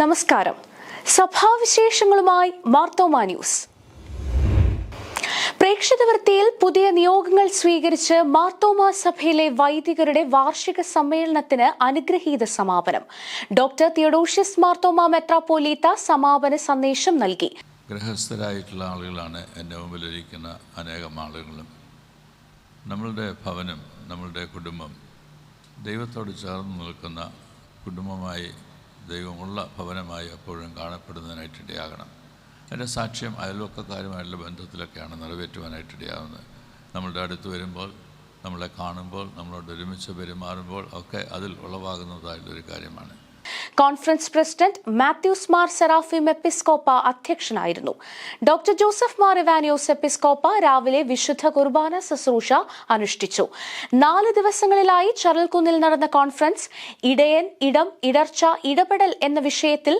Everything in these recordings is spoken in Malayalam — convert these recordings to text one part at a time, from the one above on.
നമസ്കാരം. സഭാവിശേഷങ്ങളുമായി മാർത്തോമാ ന്യൂസ്. പ്രേക്ഷിതവൃത്തിയിൽ പുതിയ നിയോഗങ്ങൾ സ്വീകരിച്ച് മാർത്തോമാ സഭയിലെ വൈദികരുടെ വാർഷിക സമ്മേളനത്തിന് അനുഗ്രഹീത സമാപനം. ഡോക്ടർ തിയഡോഷ്യസ് മാർത്തോമാ മെത്രാപ്പോലീത്ത സമാപന സന്ദേശം നൽകി. ഗൃഹസ്ഥരായിട്ടുള്ള ആളുകളാണ് എൻ്റെ മുമ്പിലിരിക്കുന്ന അനേകം ആളുകളും. നമ്മളുടെ ഭവനം, നമ്മളുടെ കുടുംബം ദൈവത്തോട് ചേർന്ന് നിൽക്കുന്ന കുടുംബമായി, ദൈവമുള്ള ഭവനമായി എപ്പോഴും കാണപ്പെടുന്നതിനായിട്ടിടയാകണം. അതിൻ്റെ സാക്ഷ്യം അയൽവക്കക്കാരുമായുള്ള ബന്ധത്തിലൊക്കെയാണ് നിറവേറ്റുവാനായിട്ടിടയാകുന്നത്. നമ്മളുടെ അടുത്ത് വരുമ്പോൾ, നമ്മളെ കാണുമ്പോൾ, നമ്മളോട് ഒരുമിച്ച് പെരുമാറുമ്പോൾ ഒക്കെ അതിൽ ഉളവാകുന്നതായിട്ടുള്ളൊരു കാര്യമാണ്. കോൺഫറൻസ് പ്രസിഡന്റ് മാത്യൂസ് മാർ സെറാഫിം എപ്പിസ്കോപ്പ അധ്യക്ഷനായിരുന്നു. ഡോക്ടർ ജോസഫ് മാർ ഇവാനിയോസ് എപ്പിസ്കോപ്പ രാവിലെ വിശുദ്ധ കുർബാന ശുശ്രൂഷ അനുഷ്ഠിച്ചു. 4 ദിവസങ്ങളിലായി ചരൽക്കുന്നിൽ നടന്ന കോൺഫറൻസ് ഇടയൻ, ഇടം, ഇടർച്ച, ഇടപെടൽ എന്ന വിഷയത്തിൽ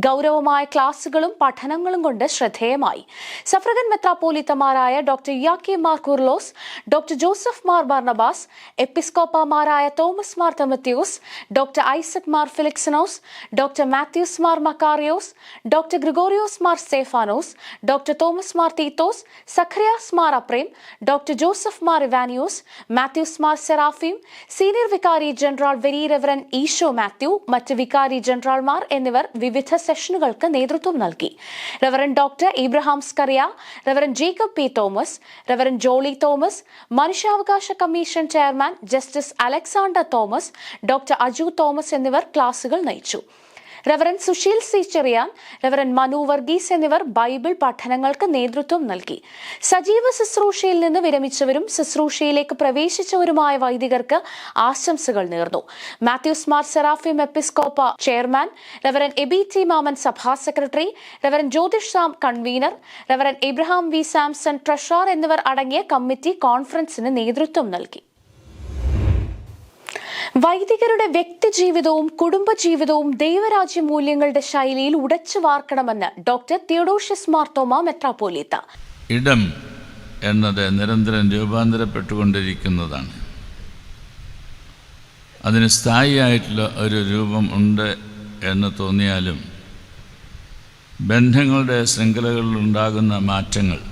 ഗൗരവമായ ക്ലാസുകളും പഠനങ്ങളും കൊണ്ട് ശ്രദ്ധേയമായി. സഫ്രഗൻ മെത്രാപ്പോലീത്തമാരായ doctor Yakim Mar Coorilos, doctor Joseph Mar Barnabas, എപ്പിസ്കോപ്പമാരായ Thomas Mar Timotheos, doctor Isaac Mar Philoxenos, doctor Mathews Mar Makarios, doctor Gregorios Mar Stephanos, doctor Thomas Mar Theethos, Zacharias Mar Aprem, doctor Joseph Mar Ivanios, Mathews Mar Serafim, senior വികാരി general very reverend Easow Mathew, മറ്റ് വികാരി ജനറൽമാർ എന്നിവർ വിവിധ സെഷനുകൾക്ക് നേതൃത്വം നൽകി. Reverend doctor Abraham Skaria, reverend Jacob P Thomas, reverend Jolly Thomas, മനുഷ്യാവകാശ commission chairman justice Alexander Thomas, doctor Aju Thomas എന്നിവർ ക്ലാസുകൾ നയിച്ചു. Reverend Susheel C Cherian, reverend Manu Varghese എന്നിവർ ബൈബിൾ പഠനങ്ങൾക്ക് നേതൃത്വം നൽകി. സജീവ ശുശ്രൂഷയിൽ നിന്ന് വിരമിച്ചവരും ശുശ്രൂഷയിലേക്ക് പ്രവേശിച്ചവരുമായ വൈദികർക്ക് ആശംസകൾ നേർന്നു. Mathews Mar Serafim Episcopa chairman, reverend Eby T Mammen സഭാ secretary, reverend Jyothish Sam convener, reverend Abraham V Samson treasurer എന്നിവർ അടങ്ങിയ കമ്മിറ്റി കോൺഫറൻസിന് നേതൃത്വം നൽകി. വൈദികരുടെ വ്യക്തിജീവിതവും കുടുംബജീവിതവും ദൈവരാജ്യ മൂല്യങ്ങളുടെ ശൈലിയിൽ ഉടച്ചു വാർക്കണമെന്ന് ഡോക്ടർ തിയഡോഷ്യസ് മാർത്തോമാ മെത്രാപ്പോലീത്ത. ഇടം എന്നത് നിരന്തരം രൂപാന്തരപ്പെട്ടുകൊണ്ടിരിക്കുന്നതാണ്. അതിന് സ്ഥായിയായിട്ടുള്ള ഒരു രൂപം ഉണ്ട് എന്ന് തോന്നിയാലും ബന്ധങ്ങളുടെ ശൃംഖലകളിലുണ്ടാകുന്ന മാറ്റങ്ങൾ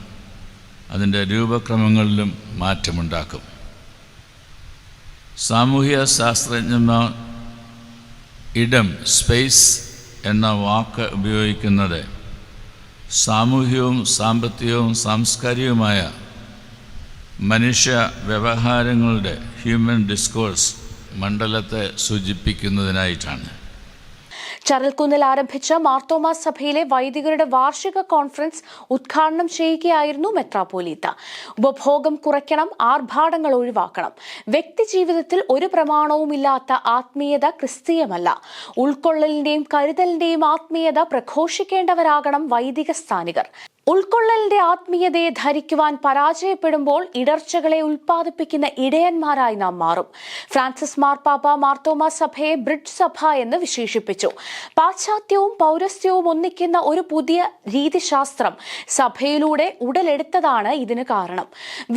അതിൻ്റെ രൂപക്രമങ്ങളിലും മാറ്റമുണ്ടാക്കും. സാമൂഹ്യ ശാസ്ത്രജ്ഞന്മാർ ഇടം, സ്പേസ് എന്ന വാക്ക് ഉപയോഗിക്കുന്നത് സാമൂഹികവും സാമ്പത്തികവും സാംസ്കാരികവുമായ മനുഷ്യ വ്യവഹാരങ്ങളുടെ ഹ്യൂമൻ ഡിസ്കോഴ്സ് മണ്ഡലത്തെ സൂചിപ്പിക്കുന്നതിനായിട്ടാണ്. ചരൽക്കുന്നിൽ ആരംഭിച്ച മാർത്തോമാ സഭയിലെ വൈദികരുടെ വാർഷിക കോൺഫറൻസ് ഉദ്ഘാടനം ചെയ്യുകയായിരുന്നു മെത്രാപ്പോലീത്ത. ഉപഭോഗം കുറയ്ക്കണം, ആർഭാടങ്ങൾ ഒഴിവാക്കണം. വ്യക്തിജീവിതത്തിൽ ഒരു പ്രമാണവുമില്ലാത്ത ആത്മീയത ക്രിസ്തീയമല്ല. ഉൾക്കൊള്ളലിന്റെയും കരുതലിന്റെയും ആത്മീയത പ്രഘോഷിക്കേണ്ടവരാകണം വൈദിക സ്ഥാനികർ. ഉൾക്കൊള്ളലിന്റെ ആത്മീയതയെ ധരിക്കുവാൻ പരാജയപ്പെടുമ്പോൾ ഇടർച്ചകളെ ഉൽപ്പാദിപ്പിക്കുന്ന ഇടയന്മാരായി നാം മാറും. ഫ്രാൻസിസ് മാർപ്പാപ്പ മാർത്തോമാ സഭയെ ബ്രിഡ്ജ് സഭ എന്ന് വിശേഷിപ്പിച്ചു. പാശ്ചാത്യവും പൗരസ്ത്യവും ഒന്നിക്കുന്ന ഒരു പുതിയ രീതിശാസ്ത്രം സഭയിലൂടെ ഉടലെടുത്തതാണ് ഇതിന് കാരണം.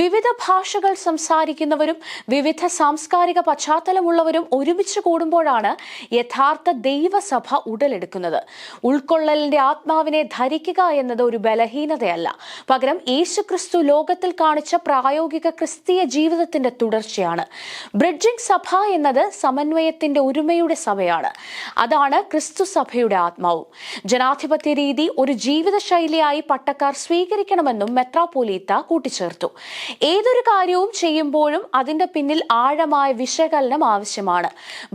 വിവിധ ഭാഷകൾ സംസാരിക്കുന്നവരും വിവിധ സാംസ്കാരിക പശ്ചാത്തലമുള്ളവരും ഒരുമിച്ച് കൂടുമ്പോഴാണ് യഥാർത്ഥ ദൈവസഭ ഉടലെടുക്കുന്നത്. ഉൾക്കൊള്ളലിന്റെ ആത്മാവിനെ ധരിക്കുക എന്നത് ഒരു ബലഹീനതയല്ല, പകരം യേശുക്രിസ്തു ലോകത്തിൽ കാണിച്ച പ്രായോഗിക ക്രിസ്തീയ ജീവിതത്തിന്റെ തുടർച്ചയാണ്. ബ്രിഡ്ജിംഗ് സഭ എന്നത് സമന്വയത്തിന്റെ ഒരുമയുടെ സഭയാണ്. അതാണ് ക്രിസ്തു സഭയുടെ ആത്മാവും. ജനാധിപത്യ രീതി ഒരു ജീവിതശൈലിയായി പട്ടക്കാർ സ്വീകരിക്കണമെന്നും മെത്രാപ്പോലീത്ത കൂട്ടിച്ചേർത്തു. ഏതൊരു കാര്യവും ചെയ്യുമ്പോഴും അതിന്റെ പിന്നിൽ ആഴമായ വിശകലനം ആവശ്യമാണ്.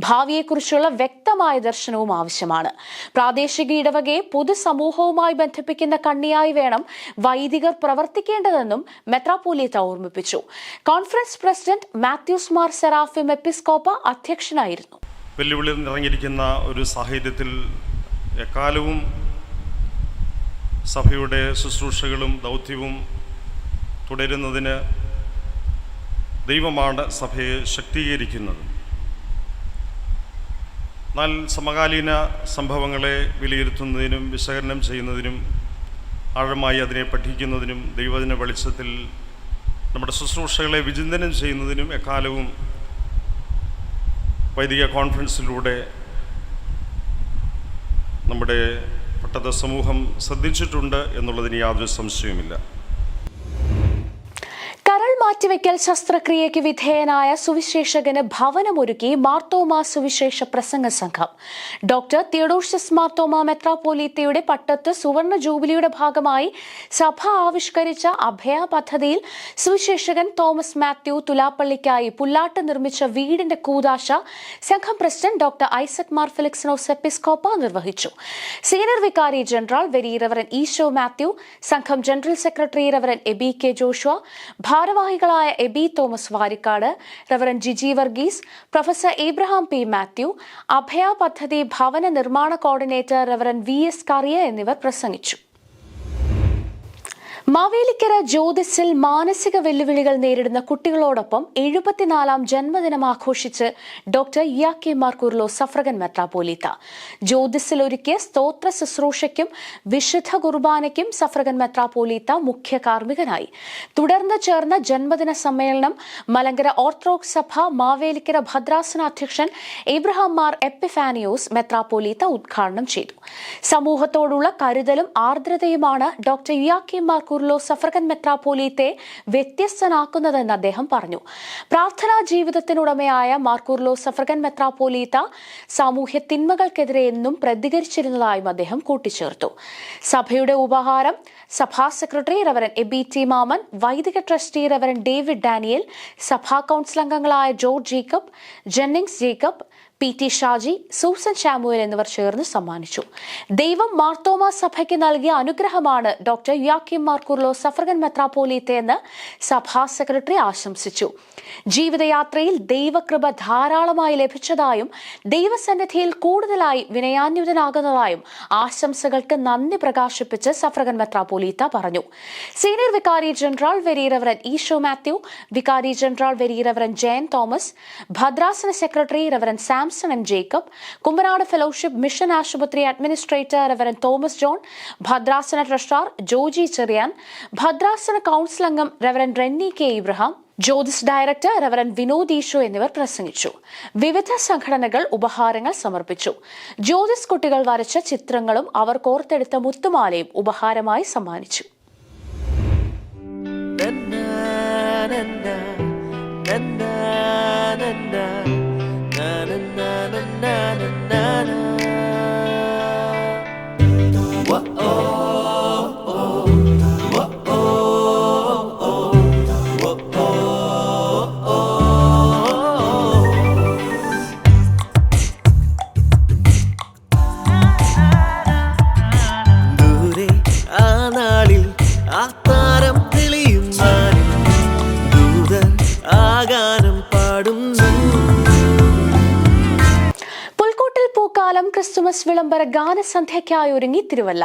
ഭാവിയെക്കുറിച്ചുള്ള വ്യക്തമായ ദർശനവും ആവശ്യമാണ്. പ്രാദേശിക ഇടവകയെ പൊതുസമൂഹവുമായി ബന്ധിപ്പിക്കുന്ന കണ്ണിയായി വേണം വൈദികർ പ്രവർത്തിക്കേണ്ടതെന്നും മെത്രാപ്പോലീത്ത ഓർമ്മിപ്പിച്ചു. കോൺഫറൻസ് പ്രസിഡന്റ് മാത്യൂസ് മാർ സെറാഫിം എപ്പിസ്കോപ്പ അധ്യക്ഷനായിരുന്നു. വെല്ലുവിളി നിറഞ്ഞിരിക്കുന്ന ഒരു സാഹചര്യത്തിൽ എക്കാലവും സഭയുടെ ശുശ്രൂഷകളും ദൗത്യവും തുടരുന്നതിന് ദൈവമാണ് സഭയെ ശക്തീകരിക്കുന്നത്. എന്നാൽ സമകാലീന സംഭവങ്ങളെ വിലയിരുത്തുന്നതിനും വിശകലനം ചെയ്യുന്നതിനും ആഴമായി അതിനെ പഠിക്കുന്നതിനും ദൈവവചന വെളിച്ചത്തിൽ നമ്മുടെ ശുശ്രൂഷകളെ വിചിന്തനം ചെയ്യുന്നതിനും എക്കാലവും വൈദിക കോൺഫറൻസിലൂടെ നമ്മുടെ പട്ടത്ത സമൂഹം ശ്രദ്ധിച്ചിട്ടുണ്ട് എന്നുള്ളതിന് യാതൊരു സംശയവുമില്ല. കരൾ മാറ്റിവെക്കൽ ശസ്ത്രക്രിയയ്ക്ക് വിധേയനായ സുവിശേഷകന് ഭവനമൊരുക്കി മാർത്തോമാ സുവിശേഷ പ്രസംഗ സംഘം. ഡോക്ടർ തിയഡോഷ്യസ് മാർത്തോമാ മെത്രാപ്പോലീത്തയുടെ പട്ടത്ത് സുവർണ ജൂബിലിയുടെ ഭാഗമായി സഭ ആവിഷ്കരിച്ച അഭയ പദ്ധതിയിൽ സുവിശേഷകൻ തോമസ് മാത്യു തുലാപ്പള്ളിക്കായി പുല്ലാട്ട് നിർമ്മിച്ച വീടിന്റെ കൂദാശ സംഘം പ്രസിഡന്റ് ഡോക്ടർ ഐസക് മാർ ഫെലിക്സിനോസ് എപ്പിസ്കോപ്പ നിർവഹിച്ചു. സീനിയർ വികാരി general very reverend Easow Mathew, സംഘം general secretary reverend Eby K Joshua, ഭാരവാഹികളായ Eby Thomas Varikkad, reverend Jiji Varghese, professor Abraham P Mathew, Abhaya പദ്ധതി ഭവന നിർമ്മാണ കോർഡിനേറ്റർ റവറൻ വി എസ് കറിയ എന്നിവർ പ്രസംഗിച്ചു. മാവേലിക്കര ജ്യോതിസിൽ മാനസിക വെല്ലുവിളികൾ നേരിടുന്ന കുട്ടികളോടൊപ്പം 74-ാം ജന്മദിനം ആഘോഷിച്ച് ഡോക്ടർ ഇയാക്കി മാർ കുർലോസ് സഫ്രഗൻ മെത്രാപ്പോലീത്ത. ജ്യോതിസിൽ ഒരുക്കിയ സ്തോത്ര ശുശ്രൂഷയ്ക്കും വിശുദ്ധ കുർബാനയ്ക്കും സഫ്രഗൻ മെത്രാപ്പോലീത്ത മുഖ്യ കാർമ്മികനായി. തുടർന്ന് ചേർന്ന ജന്മദിന സമ്മേളനം മലങ്കര ഓർത്തഡോക്സ് സഭ മാവേലിക്കര ഭദ്രാസന അധ്യക്ഷൻ എബ്രഹാം മാർ എപ്പിഫാനിയോസ് മെത്രാപ്പോലീത്ത ഉദ്ഘാടനം ചെയ്തു. സമൂഹത്തോടുള്ള കരുതലും ആർദ്രതയുമാണ് ഡോക്ടർ ഇയാക്കി മാർ കുർലോസ് സഫ്രഗൻ മെത്രാപ്പോലീത്തെ വ്യത്യസ്തനാക്കുന്നതെന്ന് അദ്ദേഹം പറഞ്ഞു. പ്രാർത്ഥനാ ജീവിതത്തിനുടമയായ മാർ കുർലോസ് സഫ്രഗൻ മെത്രാപ്പോലീത്ത സാമൂഹ്യ തിന്മകൾക്കെതിരെ എന്നും പ്രതികരിച്ചിരുന്നതായും അദ്ദേഹം കൂട്ടിച്ചേർത്തു. സഭയുടെ ഉപഹാരം സഭാ സെക്രട്ടറി റവറൻ എബി ടി മാമൻ, വൈദിക ട്രസ്റ്റി റവറൻ ഡേവിഡ് ഡാനിയൽ, സഭാ കൌൺസിൽ അംഗങ്ങളായ George Jacob, Jennings Jacob, P T Shaji, Susan Samuel എന്നിവർ ചേർന്ന് സമ്മാനിച്ചു. ദൈവം മാർത്തോമാ സഭയ്ക്ക് നൽകിയ അനുഗ്രഹമാണ് ഡോക്ടർ യാക്കിം മാർ കുർലോസ് സഫ്രഗൻ മെത്രാപ്പോലീത്തയെന്ന് സഭാ സെക്രട്ടറി ആശംസിച്ചു. ജീവിതയാത്രയിൽ ദൈവകൃപ ധാരാളമായി ലഭിച്ചതായും ദൈവസന്നിധിയിൽ കൂടുതലായി വിനയാന്വിതനാകുന്നതായും ആശംസകൾക്ക് നന്ദി പ്രകാശിപ്പിച്ച് സഫ്രഗൻ മെത്രാപ്പോലീത്ത പറഞ്ഞു. സീനിയർ വികാരി general very reverend Easow Mathew, വികാരി general very reverend Jayan Thomas, ഭദ്രാസന secretary reverend Samson M Jacob, Kumbanad fellowship mission ആശുപത്രി അഡ്മിനിസ്ട്രേറ്റർ റവറൻ തോമസ് ജോൺ, ഭദ്രാസന ട്രഷറർ ജോജി ചെറിയാൻ, ഭദ്രാസന കൌൺസിൽ അംഗം reverend Renny K Abraham, Jyothis director reverend Vinod Easow എന്നിവർ പ്രസംഗിച്ചു. വിവിധ സംഘടനകൾ ഉപഹാരങ്ങൾ സമർപ്പിച്ചു. ജ്യോതിസ് കുട്ടികൾ വരച്ച ചിത്രങ്ങളും അവർ കോർത്തെടുത്ത മുത്തുമാലയും ഉപഹാരമായി സമ്മാനിച്ചു. ദൂരെ ആ നാളിൽ ആ താരം തെളിയും നാളിൽ ദൂതർ ആഗാനം പാടുന്നു. പുൽക്കൂട്ടിൽ പൂക്കാലം ക്രിസ്തുമസ് വിളംബര ഗാനസന്ധ്യയ്ക്കായി ഒരുങ്ങി തിരുവല്ല.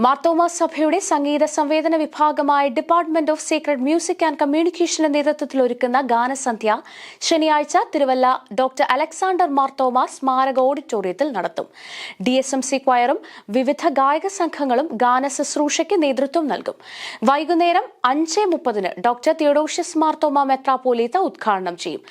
മാർത്തോമാ സഭയുടെ സംഗീത സംവേദന വിഭാഗമായ department of sacred music and കമ്മ്യൂണിക്കേഷന്റെ നേതൃത്വത്തിൽ ഒരുക്കുന്ന ഗാനസന്ധ്യ ശനിയാഴ്ച തിരുവല്ല ഡോക്ടർ അലക്സാണ്ടർ മാർത്തോമാ സ്മാരക ഓഡിറ്റോറിയത്തിൽ നടത്തും. DSMC ക്വയറും വിവിധ ഗായക സംഘങ്ങളും ഗാന ശുശ്രൂഷയ്ക്ക് നേതൃത്വം നൽകും. വൈകുന്നേരം 5:30 ഡോക്ടർ തിയഡോഷ്യസ് മാർത്തോമാ മെത്രാപ്പോലീത്ത ഉദ്ഘാടനം ചെയ്യും.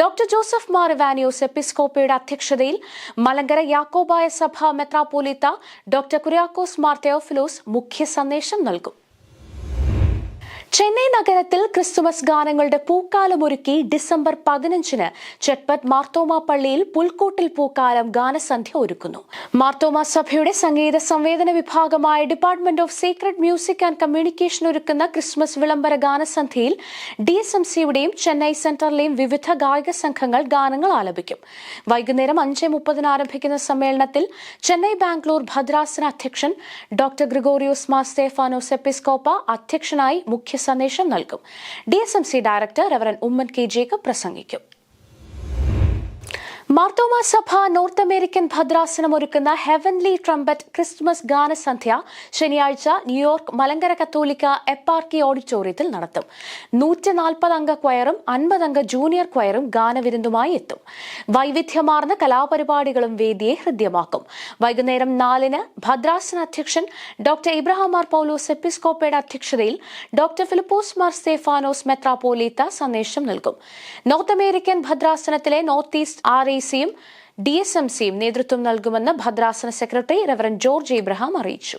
ഡോക്ടർ ജോസഫ് മാർ ഇവാനിയോസ് എപ്പിസ്കോപ്പയുടെ അധ്യക്ഷതയിൽ മലങ്കര യാക്കോബായ സഭ മെത്രാപ്പോലീത്ത ഡോക്ടർ കുര്യാക്കോസ് മാർ തെയോഫിലോസ് മുഖ്യ സന്ദേശം നൽകും. ചെന്നൈ നഗരത്തിൽ ക്രിസ്തുമസ് ഗാനങ്ങളുടെ പൂക്കാലമൊരുക്കി ഡിസംബർ 15 ചെട്ട്പട്ട് മാർത്തോമാ പള്ളിയിൽ പുൽക്കൂട്ടിൽ പൂക്കാലം ഗാനസന്ധ്യ ഒരുക്കുന്നു. മാർത്തോമാ സഭയുടെ സംഗീത സംവേദന വിഭാഗമായ department of sacred music and communication ഒരുക്കുന്ന ക്രിസ്മസ് വിളംബര ഗാനസന്ധ്യയിൽ DSMCയുടെയും ചെന്നൈ സെന്ററിലെയും വിവിധ ഗായക സംഘങ്ങൾ ഗാനങ്ങൾ ആലപിക്കും. വൈകുന്നേരം 5:30 ആരംഭിക്കുന്ന സമ്മേളനത്തിൽ ചെന്നൈ ബാംഗ്ലൂർ ഭദ്രാസന അധ്യക്ഷൻ ഡോക്ടർ ഗ്രിഗോറിയോസ് മാർ സ്തേഫാനോസ് എപ്പിസ്കോപ്പ അധ്യക്ഷനായി മുഖ്യ സന്ദേശം നൽകും. DSMC director reverend Oommen K Jacob പ്രസംഗിക്കും. മാർത്തോമാ സഭ നോർത്ത് അമേരിക്കൻ ഭദ്രാസനം ഒരുക്കുന്ന ഹെവൻലി ട്രംപറ്റ് ക്രിസ്തുമസ് ഗാനസന്ധ്യ ശനിയാഴ്ച ന്യൂയോർക്ക് മലങ്കര കത്തോലിക്ക എപ്പാർക്കി ഓഡിറ്റോറിയത്തിൽ നടത്തും. 140 അംഗ ക്വയറും 50 അംഗ ജൂനിയർ ക്വയറും ഗാനവിരുന്നുമായി എത്തും. വൈവിധ്യമാർന്ന കലാപരിപാടികളും വേദിയെ ഹൃദ്യമാക്കും. വൈകുന്നേരം 4 ഭദ്രാസന അധ്യക്ഷൻ ഡോക്ടർ ഇബ്രഹാം മാർ പൗലോസ് എപ്പിസ്കോപ്പയുടെ അധ്യക്ഷതയിൽ ഡോക്ടർ ഫിലിപ്പോസ് മാർ സ്തേഫാനോസ് മെത്രാപ്പോലീത്ത സന്ദേശം നൽകും. നോർത്ത് അമേരിക്കൻ ഭദ്രാസനത്തിലെ നോർത്ത് ഈസ്റ്റ് RACയും DSMCയും നേതൃത്വം നൽകുമെന്ന് ഭദ്രാസന സെക്രട്ടറി റവറൻ ജോർജ് എബ്രഹാം അറിയിച്ചു.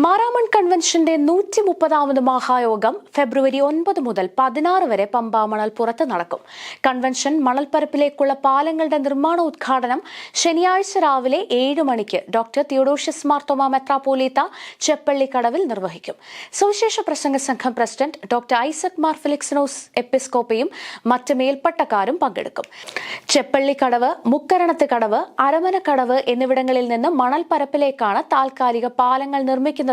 മാരാമൺ കൺവെൻഷന്റെ 130ാമത് മഹായോഗം ഫെബ്രുവരി 9 മുതൽ 16 വരെ പമ്പ മണൽപ്പുറത്ത് നടക്കും. കൺവെൻഷൻ മണൽപ്പരപ്പിലേക്കുള്ള പാലങ്ങളുടെ നിർമ്മാണോദ്ഘാടനം ശനിയാഴ്ച രാവിലെ 7 മണിക്ക് ഡോക്ടർ തിയോഡോഷ്യസ് മാർത്തോമാ മെത്രാപ്പോലീത്ത ചെപ്പള്ളിക്കടവിൽ നിർവഹിക്കും. സുവിശേഷ പ്രസംഗ സംഘം പ്രസിഡന്റ് ഡോക്ടർ ഐസക് മാർ ഫെലിക്സിനോസ് എപ്പിസ്കോപ്പയും മറ്റ് മേൽപ്പട്ടക്കാരും പങ്കെടുക്കും. ചെപ്പള്ളിക്കടവ്, മുക്കരണത്ത് കടവ്, അരമനക്കടവ് എന്നിവിടങ്ങളിൽ നിന്ന് മണൽപ്പരപ്പിലേക്കാണ് താൽക്കാലിക പാലങ്ങൾ നിർമ്മിക്കുന്നത്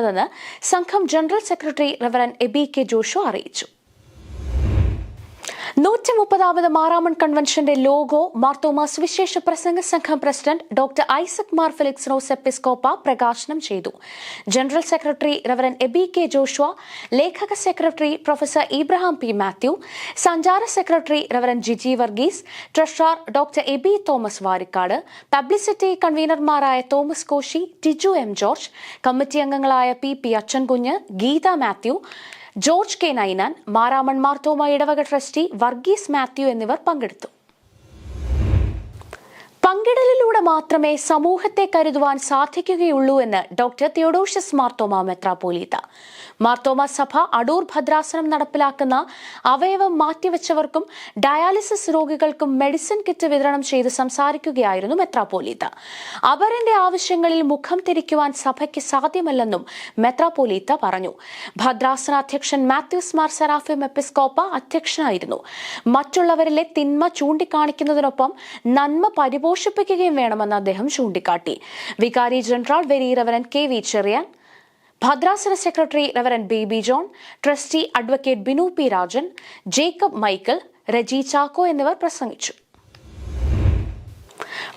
സംഘം general secretary reverend Eby K Joshua അറിയിച്ചു. 130ാമത് മാരാമൺ കൺവെൻഷന്റെ ലോഗോ മാർത്തോമാ സുവിശേഷ പ്രസംഗ സംഘം പ്രസിഡന്റ് ഡോക്ടർ ഐസക് മാർ ഫെലിക്സിനോസ് എപ്പിസ്കോപ്പ പ്രകാശനം ചെയ്തു. General secretary reverend Eby K Joshua, ലേഖക secretary professor Abraham P Mathew, സഞ്ചാര secretary reverend Jiji Varghese, treasurer doctor Eby Thomas Varikkad, publicity കൺവീനർമാരായ Thomas Koshy, Tiju M George, committee അംഗങ്ങളായ P Achankunju, Geetha Mathew, George K Ninan, Maramon Marthoma ഇടവക ട്രസ്റ്റി വർഗീസ് മാത്യു എന്നിവർ പങ്കെടുത്തു. പങ്കിടലിലൂടെ മാത്രമേ സമൂഹത്തെ കരുതുവാൻ സാധിക്കുകയുള്ളൂ എന്ന് ഡോക്ടർ തിയോഡോഷ്യസ് മാർത്തോമാ മെത്രാപ്പോലീത്ത. മാർത്തോമാ സഭ അടൂർ ഭദ്രാസനം നടപ്പിലാക്കുന്ന അവയവം മാറ്റിവെച്ചവർക്കും ഡയാലിസിസ് രോഗികൾക്കും മെഡിസിൻ കിറ്റ് വിതരണം ചെയ്ത് സംസാരിക്കുകയായിരുന്നു മെത്രാപ്പോലീത്ത. അവരന്റെ ആവശ്യങ്ങളിൽ മുഖം തിരിക്കുവാൻ സഭയ്ക്ക് സാധ്യമല്ലെന്നും മെത്രാപ്പോലീത്ത പറഞ്ഞു. ഭദ്രാസന അധ്യക്ഷൻ മാത്യൂസ് മാർ സെറാഫിം എപ്പിസ്കോപ്പ അധ്യക്ഷനായിരുന്നു. മറ്റുള്ളവരിലെ തിന്മ ചൂണ്ടിക്കാണിക്കുന്നതിനൊപ്പം നന്മ പരിപോഷിപ്പിക്കുകയും വേണമെന്ന് അദ്ദേഹം ചൂണ്ടിക്കാട്ടി. വികാരി general very reverend KV Cherian, ഭദ്രാസന secretary reverend Baby John, trustee advocate Binu P Rajan, Jacob Michael, Reji Chacko എന്നിവർ പ്രസംഗിച്ചു.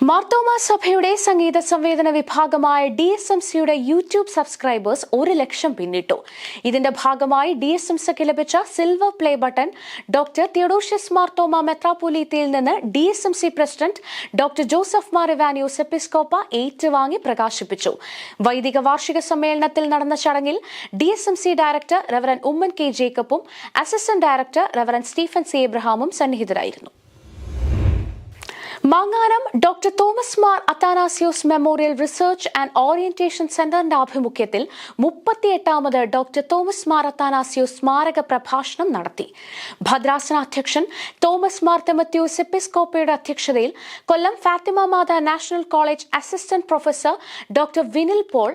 മാർത്തോമാ സഭയുടെ സംഗീത സംവേദന വിഭാഗമായ DSMCയുടെ യൂട്യൂബ് സബ്സ്ക്രൈബേഴ്സ് 1 ലക്ഷം പിന്നിട്ടു. ഇതിന്റെ ഭാഗമായി DSMCക്ക് ലഭിച്ച silver play button doctor Theodosius Marthoma മെത്രാപ്പോലീത്തയിൽ നിന്ന് DSMC president doctor Joseph Mar Ivanios Episcopa ഏറ്റുവാങ്ങി പ്രകാശിപ്പിച്ചു. വൈദിക വാർഷിക സമ്മേളനത്തിൽ നടന്ന ചടങ്ങിൽ DSMC director reverend Oommen K ജേക്കബും assistant director reverend Stephen C എബ്രഹാമും സന്നിഹിതരായിരുന്നു. മാങ്ങാനം doctor Thomas Mar Athanasius memorial research and orientation സെന്ററിന്റെ ആഭിമുഖ്യത്തിൽ 38ാമത് ഡോക്ടർ തോമസ് മാർ അത്താനാസിയോസ് സ്മാരക പ്രഭാഷണം നടത്തി. ഭദ്രാസന അധ്യക്ഷൻ തോമസ് മാർ തിമോത്തിയോസ് എപ്പിസ്കോപ്പയുടെ അധ്യക്ഷതയിൽ Kollam Fathima Matha national college assistant professor doctor Vinil Paul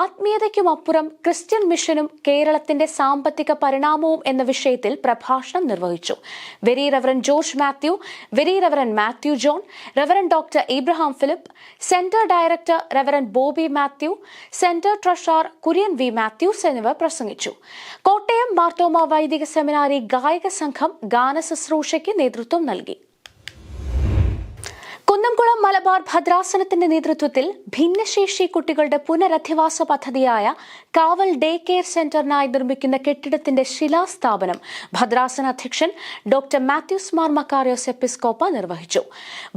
ആത്മീയതയ്ക്കുമപ്പുറം ക്രിസ്ത്യൻ മിഷനും കേരളത്തിന്റെ സാമ്പത്തിക പരിണാമവും എന്ന വിഷയത്തിൽ പ്രഭാഷണം നിർവഹിച്ചു. Very reverend George Mathew, very reverend Mathew John, reverend doctor Abraham Philip, centre director reverend Bobby Mathew, centre treasurer Kurian V Mathews എന്നിവർ പ്രസംഗിച്ചു. കോട്ടയം മാർത്തോമാ വൈദിക സെമിനാരി ഗായക സംഘം ഗാന ശുശ്രൂഷയ്ക്ക് നേതൃത്വം നൽകി. കുന്നംകുളം മലബാർ ഭദ്രാസനത്തിന്റെ നേതൃത്വത്തിൽ ഭിന്നശേഷി കുട്ടികളുടെ പുനരധിവാസ പദ്ധതിയായ കാവൽ ഡേ കെയർ സെന്ററിനായി നിർമ്മിക്കുന്ന കെട്ടിടത്തിന്റെ ശിലാസ്ഥാപനം ഭദ്രാസന അധ്യക്ഷൻ ഡോക്ടർ മാത്യൂസ് മാർ മക്കാരിയോസ് എപ്പിസ്കോപ്പ നിർവഹിച്ചു.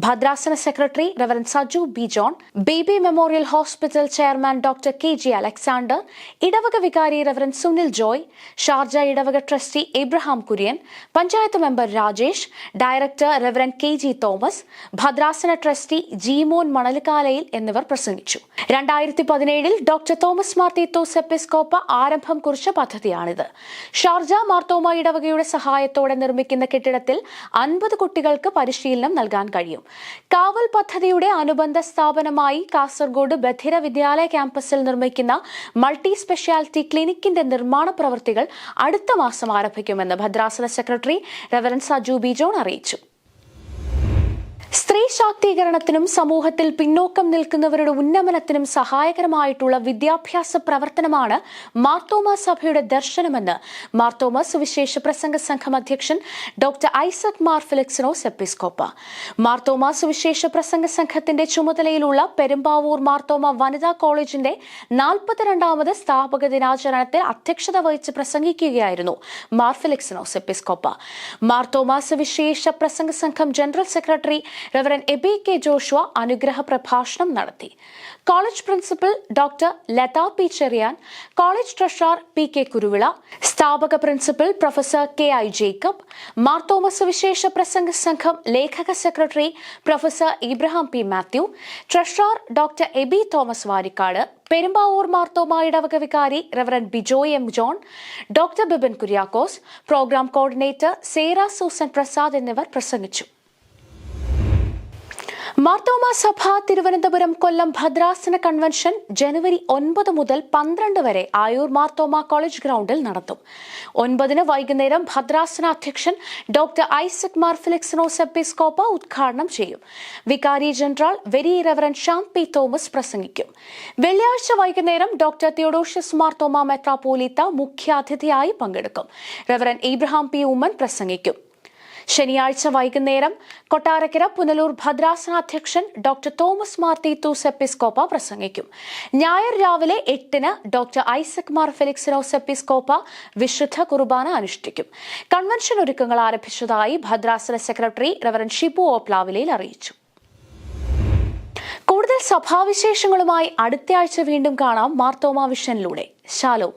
ഭദ്രാസന secretary reverend Saju B John, Baby memorial hospital chairman doctor KG Alexander, ഇടവക വികാരി റവറൻ സുനിൽ ജോയ്, ഷാർജ ഇടവക trustee Abraham Kurian, panchayat member Rajesh, director reverend KG Thomas, ഭദ്രാസന ട്രസ്റ്റി ജീമോൻ മണൽക്കാലയിൽ എന്നിവർ പ്രസംഗിച്ചു. 2017 ഡോക്ടർ തോമസ് മാർ തീത്തോസ് എപ്പിസ്കോപ്പ ആരംഭം കുറിച്ച പദ്ധതിയാണിത്. ഷാർജ മാർത്തോമാ ഇടവകയുടെ സഹായത്തോടെ നിർമ്മിക്കുന്ന കെട്ടിടത്തിൽ 50 കുട്ടികൾക്ക് പരിശീലനം നൽകാൻ കഴിയും. കാവൽ പദ്ധതിയുടെ അനുബന്ധ സ്ഥാപനമായി കാസർഗോഡ് ബധിര വിദ്യാലയ ക്യാമ്പസിൽ നിർമ്മിക്കുന്ന മൾട്ടി സ്പെഷ്യാലിറ്റി ക്ലിനിക്കിന്റെ നിർമ്മാണ പ്രവൃത്തികൾ അടുത്ത മാസം ആരംഭിക്കുമെന്ന് ഭദ്രാസന secretary reverend Saju B John അറിയിച്ചു. സ്ത്രീ ശാക്തീകരണത്തിനും സമൂഹത്തിൽ പിന്നോക്കം നിൽക്കുന്നവരുടെ ഉന്നമനത്തിനും സഹായകരമായിട്ടുള്ള വിദ്യാഭ്യാസ പ്രവർത്തനമാണ് മാർത്തോമാ സഭയുടെ ദർശനമെന്ന് മാർത്തോമാ സുവിശേഷ പ്രസംഗ സംഘം അധ്യക്ഷൻ ഡോക്ടർ ഐസക് മാർ ഫെലിക്സിനോസ് എപ്പിസ്കോപ്പ. മാർത്തോമാ സുവിശേഷ പ്രസംഗ സംഘത്തിന്റെ ചുമതലയിലുള്ള പെരുമ്പാവൂർ മാർത്തോമാ വനിതാ കോളേജിന്റെ 42ാമത് സ്ഥാപക ദിനാചരണത്തിൽ അധ്യക്ഷത വഹിച്ച് പ്രസംഗിക്കുകയായിരുന്നു മാർ ഫെലിക്സിനോസ് എപ്പിസ്കോപ്പ. മാർത്തോമാ സുവിശേഷ പ്രസംഗ സംഘം general secretary reverend Eby K Joshua അനുഗ്രഹ പ്രഭാഷണം നടത്തി. College principal doctor Latha P Cherian, college treasurer P K Kuruvilla, സ്ഥാപക principal professor K I Jacob, Mar Thomas വിശേഷ പ്രസംഗ സംഘം ലേഖക secretary professor Abraham P Mathew, treasurer doctor Eby Thomas Varikkad, Perumbavoor Marthoma ഇടവക വികാരി reverend Bijoy M John, doctor Bibin Kuriakose, programme coordinator Sarah Susan Prasad എന്നിവർ പ്രസംഗിച്ചു. മാർത്തോമ സഭ തിരുവനന്തപുരം കൊല്ലം ഭദ്രാസന കൺവെൻഷൻ ജനുവരി 9 മുതൽ 12 വരെ ആയൂർ മാർത്തോമ കോളേജ് ഗ്രൗണ്ടിൽ നടത്തും. 9 വൈകുന്നേരം ഭദ്രാസന അധ്യക്ഷൻ ഡോക്ടർ ഐസക് മാർ ഫിലിക്സിനോസ് എപ്പിസ്കോപ്പ ഉദ്ഘാടനം ചെയ്യും. വികാരി general very reverend Sham P Thomas പ്രസംഗിക്കും. വെള്ളിയാഴ്ച വൈകുന്നേരം ഡോക്ടർ തിയോഡോഷ്യസ് മാർത്തോമ മെത്രാപ്പോലീത്ത മുഖ്യാതിഥിയായി പങ്കെടുക്കും. റെവറൻ ഇബ്രഹാം പി ഉമ്മൻ പ്രസംഗിക്കും. ശനിയാഴ്ച വൈകുന്നേരം കൊട്ടാരക്കര പുനലൂർ ഭദ്രാസന അധ്യക്ഷൻ ഡോക്ടർ തോമസ് മാർ തീത്തൂസ് എപ്പിസ്കോപ്പ പ്രസംഗിക്കും. ഞായർ രാവിലെ 8-ന് ഡോക്ടർ ഐസക് മാർ ഫെലിക്സിനോസ് എപ്പിസ്കോപ്പ വിശുദ്ധ കുർബാന അനുഷ്ഠിക്കും. കൺവെൻഷൻ ഒരുക്കങ്ങൾ ആരംഭിച്ചതായി ഭദ്രാസന സെക്രട്ടറി റവറൻ ഷിബു ഓപ്ലാവിലയിൽ അറിയിച്ചു. കൂടുതൽ സഭാവിശേഷങ്ങളുമായി അടുത്തയാഴ്ച വീണ്ടും കാണാം മാർത്തോമ വിഷനിലൂടെ. ശാലോം.